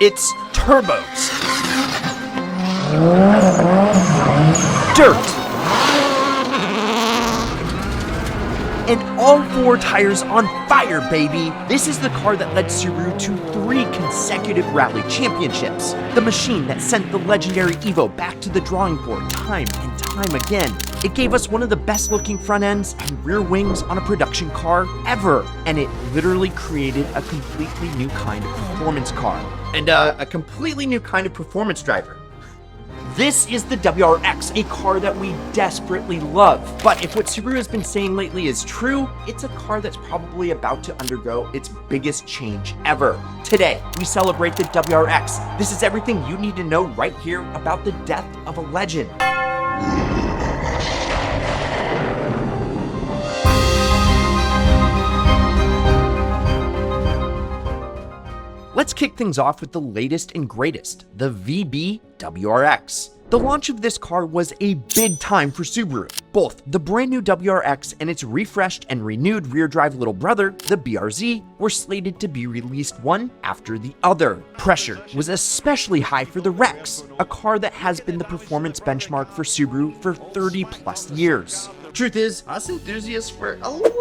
It's turbos, dirt, and all 4 tires on fire, baby! This is the car that led Subaru to 3 consecutive rally championships. The machine that sent the legendary Evo back to the drawing board time and time again. It gave us one of the best looking front ends and rear wings on a production car ever. And it literally created a completely new kind of performance car. And a completely new kind of performance driver. This is the WRX, a car that we desperately love. But if what Subaru has been saying lately is true, it's a car that's probably about to undergo its biggest change ever. Today, we celebrate the WRX. This is everything you need to know right here about the death of a legend. Let's kick things off with the latest and greatest, the VB WRX. The launch of this car was a big time for Subaru. Both the brand new WRX and its refreshed and renewed rear drive little brother, the BRZ, were slated to be released one after the other. Pressure was especially high for the REX, a car that has been the performance benchmark for Subaru for 30 plus years. Truth is, us enthusiasts were a little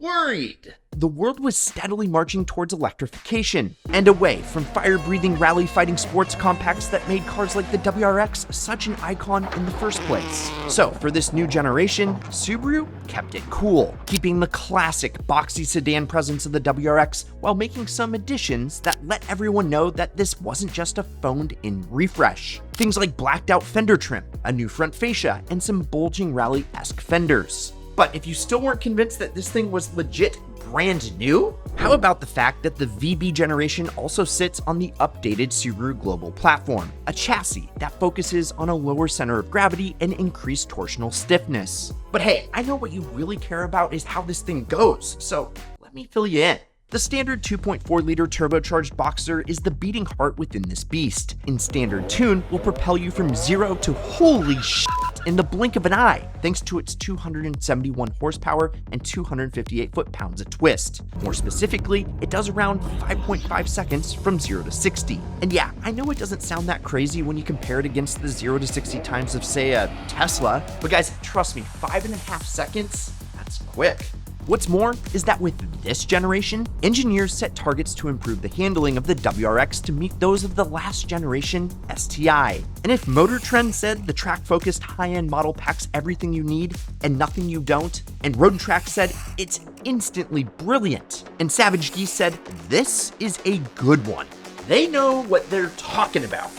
worried. The world was steadily marching towards electrification and away from fire-breathing rally-fighting sports compacts that made cars like the WRX such an icon in the first place. So, for this new generation, Subaru kept it cool, keeping the classic boxy sedan presence of the WRX while making some additions that let everyone know that this wasn't just a phoned-in refresh. Things like blacked-out fender trim, a new front fascia, and some bulging rally-esque fenders. But if you still weren't convinced that this thing was legit brand new, how about the fact that the VB generation also sits on the updated Subaru Global platform, a chassis that focuses on a lower center of gravity and increased torsional stiffness. But hey, I know what you really care about is how this thing goes, so let me fill you in. The standard 2.4-liter turbocharged boxer is the beating heart within this beast. In standard tune, will propel you from 0 to holy shit in the blink of an eye, thanks to its 271 horsepower and 258 foot-pounds of twist. More specifically, it does around 5.5 seconds from 0 to 60. And yeah, I know it doesn't sound that crazy when you compare it against the 0 to 60 times of, say, a Tesla, but guys, trust me, 5.5 seconds, that's quick. What's more is that with this generation, engineers set targets to improve the handling of the WRX to meet those of the last generation STI. And if Motor Trend said the track-focused high-end model packs everything you need and nothing you don't, and Road and Track said it's instantly brilliant, and Savage Geese said this is a good one, they know what they're talking about.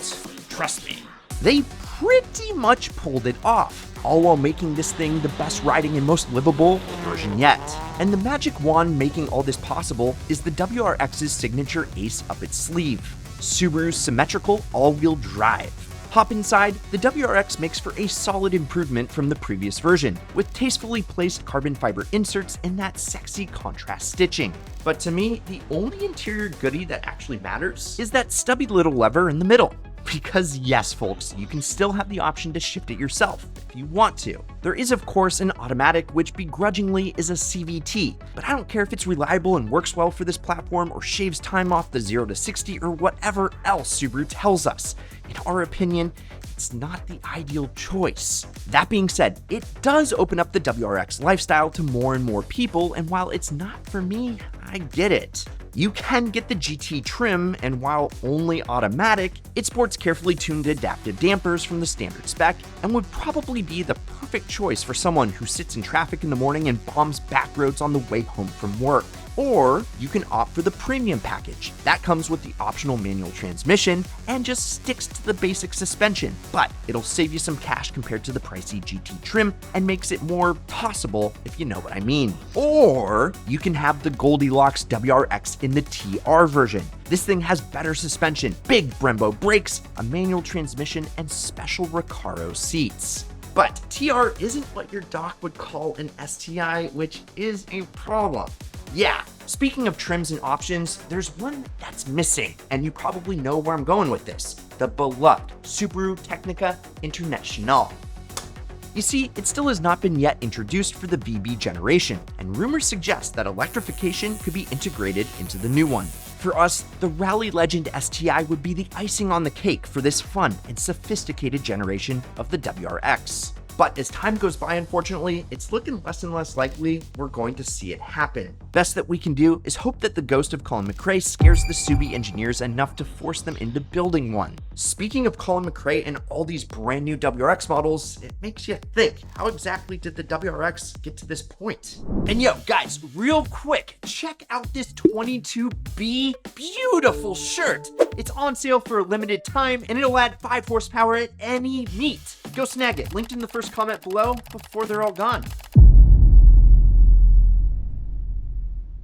Trust me. They pretty much pulled it off, all while making this thing the best riding and most livable version yet. And the magic wand making all this possible is the WRX's signature ace up its sleeve, Subaru's symmetrical all-wheel drive. Hop inside, the WRX makes for a solid improvement from the previous version, with tastefully placed carbon fiber inserts and that sexy contrast stitching. But to me, the only interior goodie that actually matters is that stubby little lever in the middle. Because yes, folks, you can still have the option to shift it yourself if you want to. There is, of course, an automatic, which begrudgingly is a CVT, but I don't care if it's reliable and works well for this platform or shaves time off the 0 to 60 or whatever else Subaru tells us. In our opinion, it's not the ideal choice. That being said, it does open up the WRX lifestyle to more and more people, and while it's not for me, I get it. You can get the GT trim, and while only automatic, it sports carefully tuned adaptive dampers from the standard spec and would probably be the perfect choice for someone who sits in traffic in the morning and bombs back roads on the way home from work. Or you can opt for the premium package. That comes with the optional manual transmission and just sticks to the basic suspension, but it'll save you some cash compared to the pricey GT trim and makes it more possible, if you know what I mean. Or you can have the Goldilocks WRX in the TR version. This thing has better suspension, big Brembo brakes, a manual transmission, and special Recaro seats. But TR isn't what your doc would call an STI, which is a problem. Yeah, speaking of trims and options, there's one that's missing, and you probably know where I'm going with this. The beloved Subaru Tecnica International. You see, it still has not been yet introduced for the VB generation, and rumors suggest that electrification could be integrated into the new one. For us, the Rally Legend STI would be the icing on the cake for this fun and sophisticated generation of the WRX. But as time goes by, unfortunately, it's looking less and less likely we're going to see it happen. Best that we can do is hope that the ghost of Colin McRae scares the Subi engineers enough to force them into building one. Speaking of Colin McRae and all these brand new WRX models, it makes you think, how exactly did the WRX get to this point? And yo, guys, real quick, check out this 22B beautiful shirt. It's on sale for a limited time, and it'll add 5 horsepower at any meet. Go snag it, linked in the first comment below before they're all gone.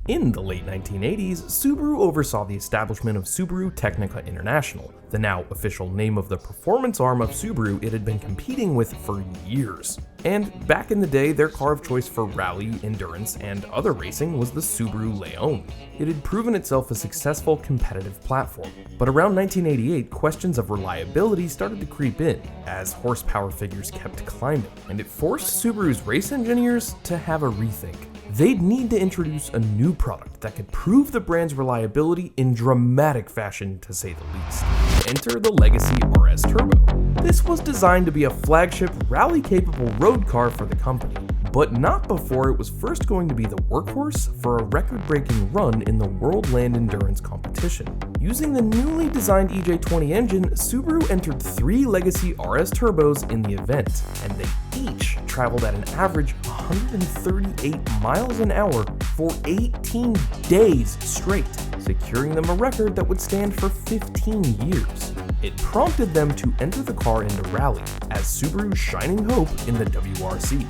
In the late 1980s, Subaru oversaw the establishment of Subaru Technica International, the now official name of the performance arm of Subaru it had been competing with for years. And back in the day, their car of choice for rally, endurance, and other racing was the Subaru Leon. It had proven itself a successful competitive platform. But around 1988, questions of reliability started to creep in, as horsepower figures kept climbing, and it forced Subaru's race engineers to have a rethink. They'd need to introduce a new product that could prove the brand's reliability in dramatic fashion, to say the least. Enter the Legacy RS Turbo. This was designed to be a flagship, rally-capable road car for the company, but not before it was first going to be the workhorse for a record-breaking run in the World Land Endurance competition. Using the newly designed EJ20 engine, Subaru entered 3 Legacy RS Turbos in the event, and they each traveled at an average 138 miles an hour for 18 days straight, securing them a record that would stand for 15 years. It prompted them to enter the car into rally as Subaru's shining hope in the WRC.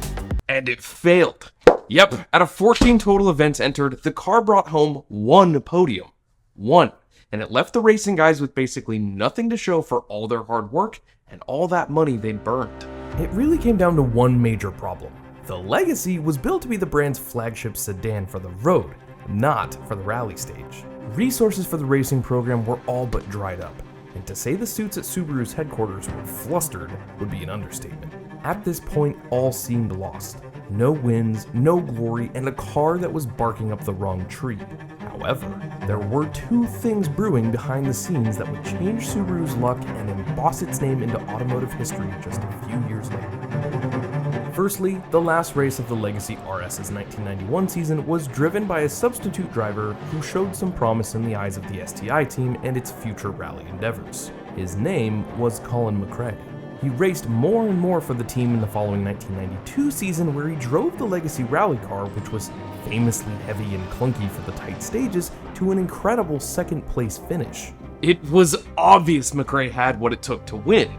And it failed. Yep, out of 14 total events entered, the car brought home 1 podium. 1. And it left the racing guys with basically nothing to show for all their hard work and all that money they'd burned. It really came down to one major problem. The Legacy was built to be the brand's flagship sedan for the road, not for the rally stage. Resources for the racing program were all but dried up, and to say the suits at Subaru's headquarters were flustered would be an understatement. At this point, all seemed lost. No wins, no glory, and a car that was barking up the wrong tree. However, there were 2 things brewing behind the scenes that would change Subaru's luck and emboss its name into automotive history just a few years later. Firstly, the last race of the Legacy RS's 1991 season was driven by a substitute driver who showed some promise in the eyes of the STI team and its future rally endeavors. His name was Colin McRae. He raced more and more for the team in the following 1992 season, where he drove the Legacy rally car, which was famously heavy and clunky for the tight stages, to an incredible 2nd place finish. It was obvious McRae had what it took to win.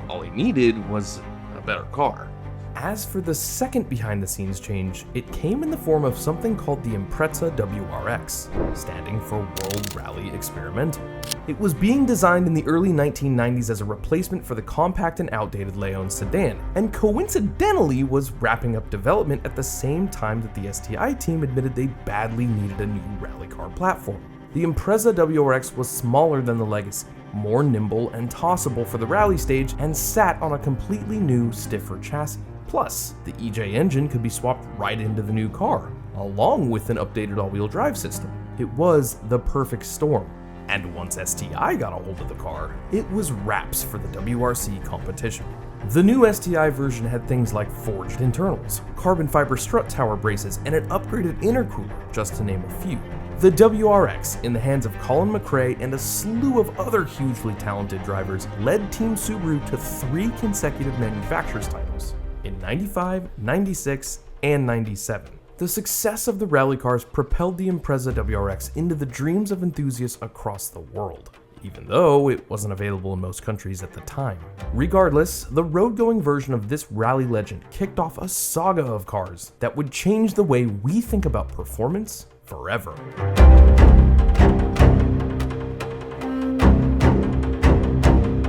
All he needed was a better car. As for the second behind-the-scenes change, it came in the form of something called the Impreza WRX, standing for World Rally Experimental. It was being designed in the early 1990s as a replacement for the compact and outdated Leon sedan, and coincidentally was wrapping up development at the same time that the STI team admitted they badly needed a new rally car platform. The Impreza WRX was smaller than the Legacy, more nimble and tossable for the rally stage, and sat on a completely new, stiffer chassis. Plus, the EJ engine could be swapped right into the new car, along with an updated all-wheel drive system. It was the perfect storm. And once STI got a hold of the car, it was wraps for the WRC competition. The new STI version had things like forged internals, carbon fiber strut tower braces, and an upgraded intercooler, just to name a few. The WRX, in the hands of Colin McRae and a slew of other hugely talented drivers, led Team Subaru to 3 consecutive manufacturers' titles in 95, 96, and 97. The success of the rally cars propelled the Impreza WRX into the dreams of enthusiasts across the world, even though it wasn't available in most countries at the time. Regardless, the road-going version of this rally legend kicked off a saga of cars that would change the way we think about performance forever.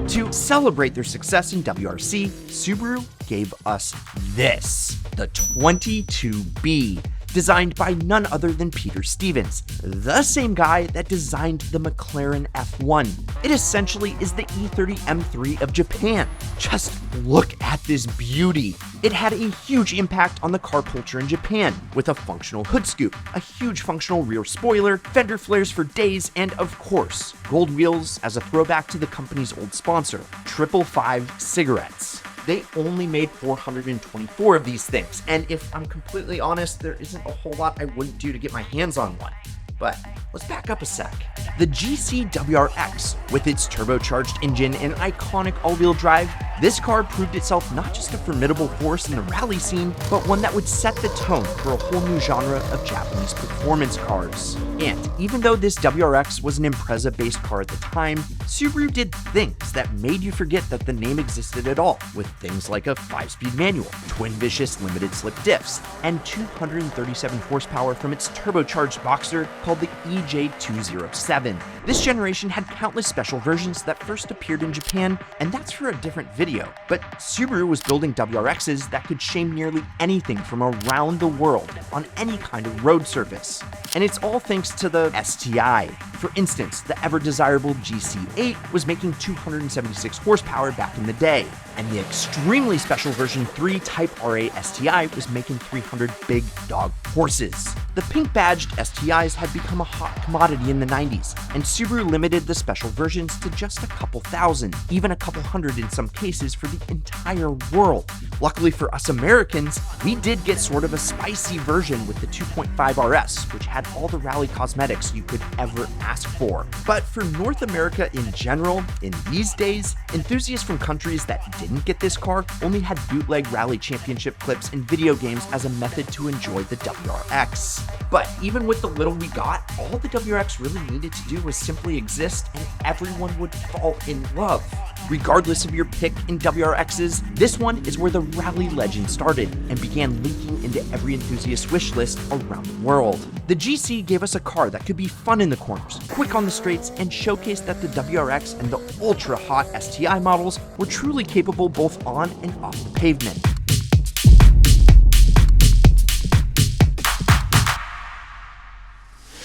To celebrate their success in WRC, Subaru gave us this, the 22B. designed by none other than Peter Stevens, the same guy that designed the McLaren F1. It essentially is the E30 M3 of Japan. Just look at this beauty. It had a huge impact on the car culture in Japan, with a functional hood scoop, a huge functional rear spoiler, fender flares for days, and of course, gold wheels as a throwback to the company's old sponsor, 555 cigarettes. They only made 424 of these things, and if I'm completely honest, there isn't a whole lot I wouldn't do to get my hands on one. But let's back up a sec. The GC WRX, with its turbocharged engine and iconic all-wheel drive, this car proved itself not just a formidable force in the rally scene, but one that would set the tone for a whole new genre of Japanese performance cars. And even though this WRX was an Impreza-based car at the time, Subaru did things that made you forget that the name existed at all, with things like a 5-speed manual, twin vicious limited slip diffs, and 237 horsepower from its turbocharged boxer called the EJ207. This generation had countless special versions that first appeared in Japan, and that's for a different video. But Subaru was building WRXs that could shame nearly anything from around the world on any kind of road surface. And it's all thanks to the STI. For instance, the ever-desirable GC8 was making 276 horsepower back in the day, and the extremely special version 3 Type RA STI was making 300 big dog horses. The pink-badged STIs had become a hot commodity in the 90s, and Subaru limited the special versions to just a couple thousand, even a couple hundred in some cases for the entire world. Luckily for us Americans, we did get sort of a spicy version with the 2.5 RS, which had all the rally cosmetics you could ever ask for. But for North America in general, in these days, enthusiasts from countries that didn't get this car only had bootleg rally championship clips and video games as a method to enjoy the WRX. But even with the little we got, all the WRX really needed to do was simply exist and everyone would fall in love. Regardless of your pick in WRXs, this one is where the rally legend started and began leaking into every enthusiast's wish list around the world. The GC gave us a car that could be fun in the corners, quick on the straights, and showcased that the WRX and the ultra-hot STI models were truly capable both on and off the pavement.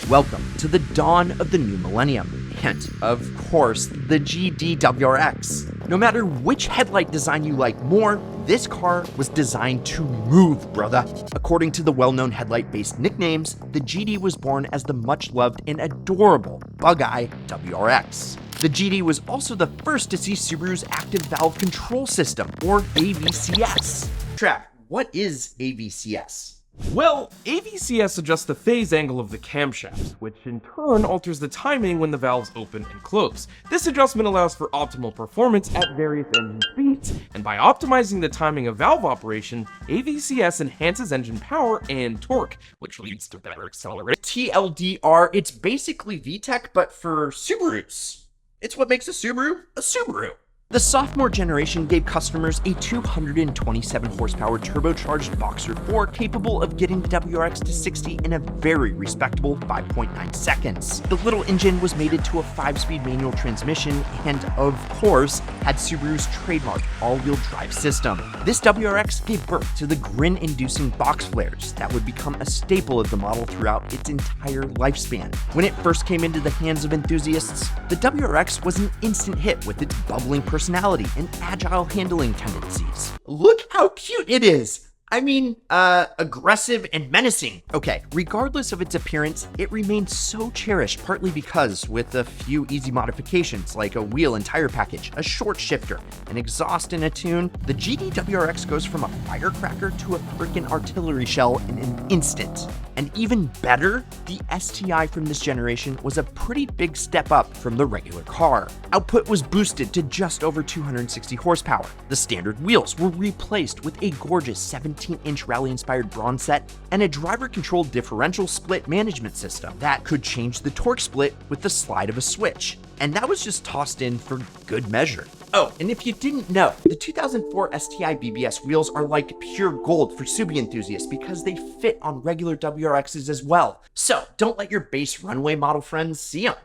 Welcome to the dawn of the new millennium, and of course, the GD WRX. No matter which headlight design you like more, this car was designed to move, brother. According to the well-known headlight-based nicknames, the GD was born as the much-loved and adorable Bug Eye WRX. The GD was also the first to see Subaru's active valve control system, or AVCS. Trav, what is AVCS? Well, AVCS adjusts the phase angle of the camshaft, which in turn alters the timing when the valves open and close. This adjustment allows for optimal performance at various engine speeds, and by optimizing the timing of valve operation, AVCS enhances engine power and torque, which leads to better acceleration. TLDR, it's basically VTEC, but for Subarus. It's what makes a Subaru a Subaru. The sophomore generation gave customers a 227 horsepower turbocharged Boxer 4 capable of getting the WRX to 60 in a very respectable 5.9 seconds. The little engine was mated to a 5-speed manual transmission and, of course, had Subaru's trademark all-wheel drive system. This WRX gave birth to the grin-inducing box flares that would become a staple of the model throughout its entire lifespan. When it first came into the hands of enthusiasts, the WRX was an instant hit with its bubbling personality and agile handling tendencies. Look how cute it is! I mean, aggressive and menacing. Okay, regardless of its appearance, it remains so cherished partly because, with a few easy modifications like a wheel and tire package, a short shifter, an exhaust and a tune, the GD WRX goes from a firecracker to a frickin' artillery shell in an instant. And even better, the STI from this generation was a pretty big step up from the regular car. Output was boosted to just over 260 horsepower. The standard wheels were replaced with a gorgeous 17-inch rally-inspired bronze set and a driver-controlled differential split management system that could change the torque split with the slide of a switch. And that was just tossed in for good measure. Oh, and if you didn't know, the 2004 STI BBS wheels are like pure gold for Subi enthusiasts because they fit on regular WRXs as well. So don't let your base runway model friends see them.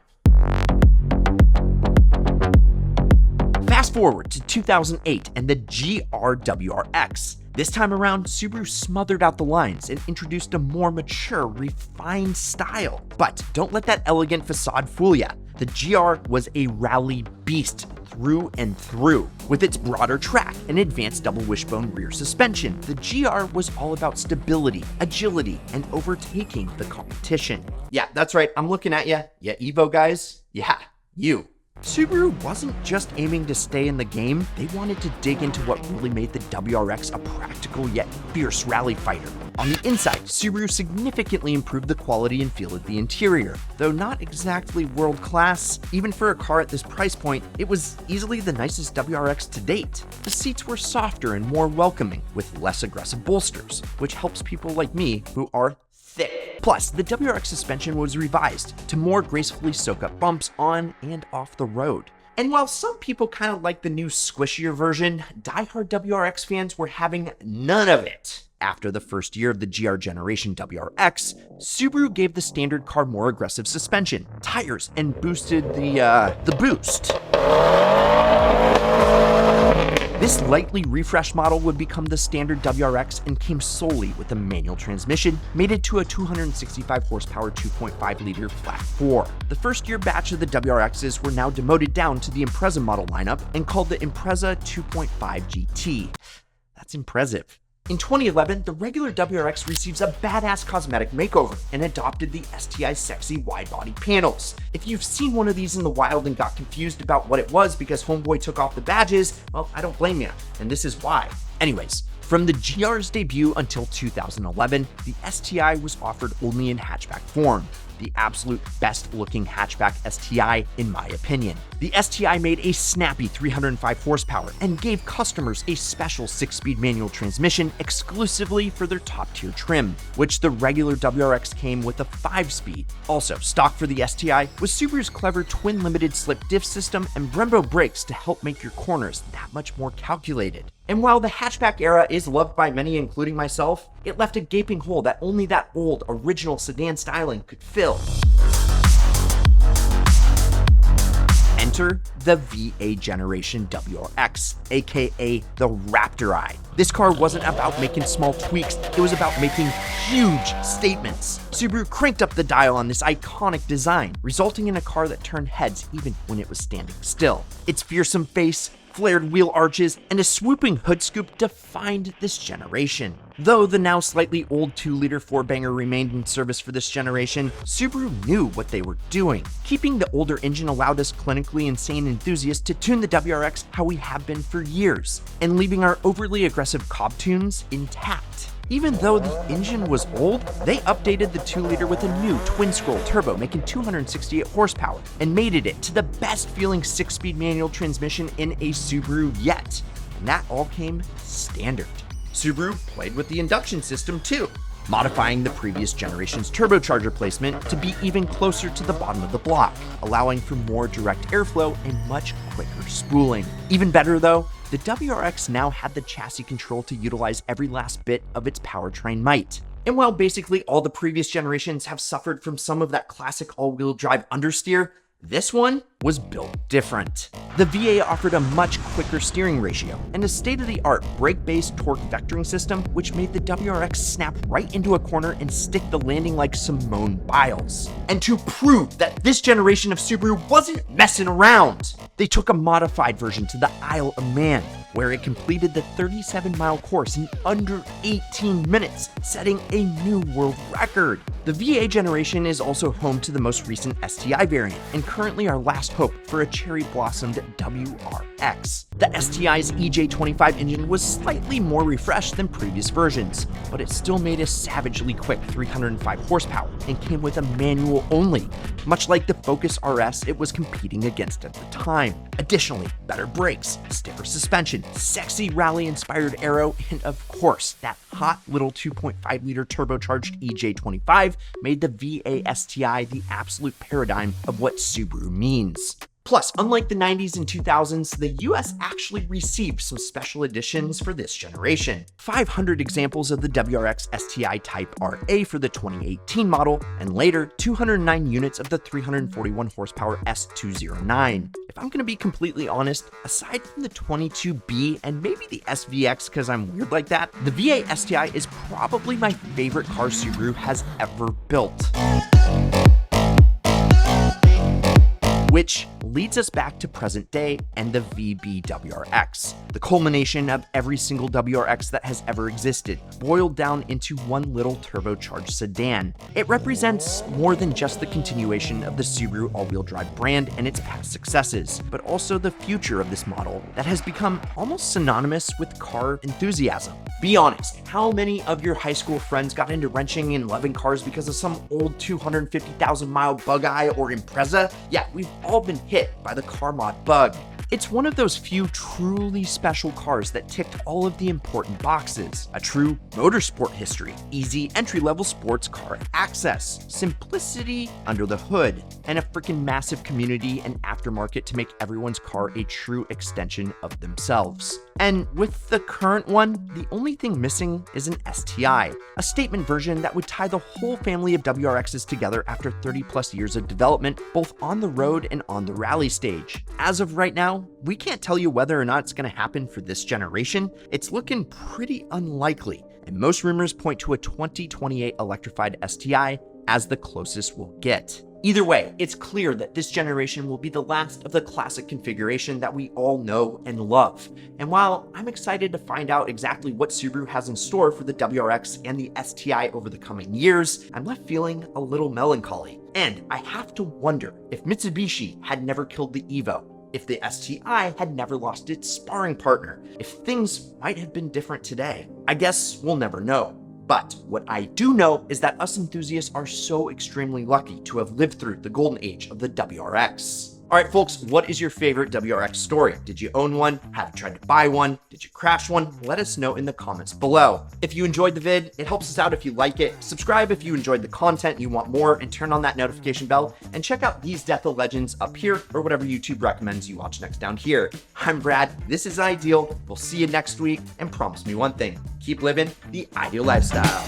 Fast forward to 2008 and the GR WRX. This time around, Subaru smothered out the lines and introduced a more mature, refined style. But don't let that elegant facade fool ya. The GR was a rally beast through and through. With its broader track and advanced double wishbone rear suspension, the GR was all about stability, agility, and overtaking the competition. Yeah, that's right, I'm looking at ya. Yeah, Evo guys? Yeah, you. Subaru wasn't just aiming to stay in the game, they wanted to dig into what really made the WRX a practical yet fierce rally fighter. On the inside, Subaru significantly improved the quality and feel of the interior. Though not exactly world class, even for a car at this price point, it was easily the nicest WRX to date. The seats were softer and more welcoming, with less aggressive bolsters, which helps people like me who are thick. Plus, the WRX suspension was revised to more gracefully soak up bumps on and off the road. And while some people kind of like the new squishier version, diehard WRX fans were having none of it. After the first year of the GR generation WRX, Subaru gave the standard car more aggressive suspension, tires, and boosted the boost. This lightly refreshed model would become the standard WRX and came solely with a manual transmission, mated to a 265 horsepower 2.5 liter flat 4. The first year batch of the WRXs were now demoted down to the Impreza model lineup and called the Impreza 2.5 GT. That's impressive. In 2011, the regular WRX receives a badass cosmetic makeover and adopted the STI sexy wide-body panels. If you've seen one of these in the wild and got confused about what it was because Homeboy took off the badges, well, I don't blame you, and this is why. Anyways, from the GR's debut until 2011, the STI was offered only in hatchback form. The absolute best looking hatchback STI in my opinion. The STI made a snappy 305 horsepower and gave customers a special 6-speed manual transmission exclusively for their top tier trim, which the regular WRX came with a 5-speed. Also, stock for the STI was Subaru's clever twin limited slip diff system and Brembo brakes to help make your corners that much more calculated. And while the hatchback era is loved by many, including myself, it left a gaping hole that only that old, original sedan styling could fill. Enter the VA generation WRX, aka the Raptor Eye. This car wasn't about making small tweaks, it was about making huge statements. Subaru cranked up the dial on this iconic design, resulting in a car that turned heads even when it was standing still. Its fearsome face, flared wheel arches, and a swooping hood scoop defined this generation. Though the now slightly old 2-liter 4-banger remained in service for this generation, Subaru knew what they were doing. Keeping the older engine allowed us clinically insane enthusiasts to tune the WRX how we have been for years, and leaving our overly aggressive Cobb tunes intact. Even though the engine was old, they updated the 2-liter with a new twin-scroll turbo making 268 horsepower and mated it to the best feeling 6-speed manual transmission in a Subaru yet. And that all came standard. Subaru played with the induction system too, modifying the previous generation's turbocharger placement to be even closer to the bottom of the block, allowing for more direct airflow and much quicker spooling. Even better though, the WRX now had the chassis control to utilize every last bit of its powertrain might. And while basically all the previous generations have suffered from some of that classic all-wheel drive understeer, this one was built different. The VA offered a much quicker steering ratio and a state-of-the-art brake-based torque vectoring system which made the WRX snap right into a corner and stick the landing like Simone Biles. And to prove that this generation of Subaru wasn't messing around, they took a modified version to the Isle of Man, where it completed the 37-mile course in under 18 minutes, setting a new world record. The VA generation is also home to the most recent STI variant, and currently our last hope for a cherry-blossomed WRX. The STI's EJ25 engine was slightly more refreshed than previous versions, but it still made a savagely quick 305 horsepower and came with a manual only, much like the Focus RS it was competing against at the time. Additionally, better brakes, stiffer suspension, sexy rally-inspired aero, and of course, that hot little 2.5-liter turbocharged EJ25 made the VA STI the absolute paradigm of what Subaru means. Plus, unlike the 90s and 2000s, the US actually received some special editions for this generation. 500 examples of the WRX STI Type RA for the 2018 model, and later 209 units of the 341 horsepower S209. If I'm gonna be completely honest, aside from the 22B and maybe the SVX because I'm weird like that, the VA STI is probably my favorite car Subaru has ever built. Which leads us back to present day and the VB WRX, the culmination of every single WRX that has ever existed, boiled down into one little turbocharged sedan. It represents more than just the continuation of the Subaru all-wheel drive brand and its past successes, but also the future of this model that has become almost synonymous with car enthusiasm. Be honest, how many of your high school friends got into wrenching and loving cars because of some old 250,000 mile Bug-Eye or Impreza? Yeah, we've all been hit by the car mod bug. It's one of those few truly special cars that ticked all of the important boxes. A true motorsport history, easy entry-level sports car access, simplicity under the hood, and a freaking massive community and aftermarket to make everyone's car a true extension of themselves. And with the current one, the only thing missing is an STI, a statement version that would tie the whole family of WRXs together after 30 plus years of development, both on the road and on the rally stage. As of right now, we can't tell you whether or not it's going to happen for this generation. It's looking pretty unlikely, and most rumors point to a 2028 electrified STI as the closest we'll get. Either way, it's clear that this generation will be the last of the classic configuration that we all know and love. And while I'm excited to find out exactly what Subaru has in store for the WRX and the STI over the coming years, I'm left feeling a little melancholy. And I have to wonder if Mitsubishi had never killed the Evo, if the STI had never lost its sparring partner, if things might have been different today. I guess we'll never know. But what I do know is that us enthusiasts are so extremely lucky to have lived through the golden age of the WRX. All right, folks, what is your favorite WRX story? Did you own one? Have you tried to buy one? Did you crash one? Let us know in the comments below. If you enjoyed the vid, it helps us out if you like it. Subscribe if you enjoyed the content, you want more, and turn on that notification bell. And check out these Death of Legends up here or whatever YouTube recommends you watch next down here. I'm Brad. This is Ideal. We'll see you next week. And promise me one thing, keep living the ideal lifestyle.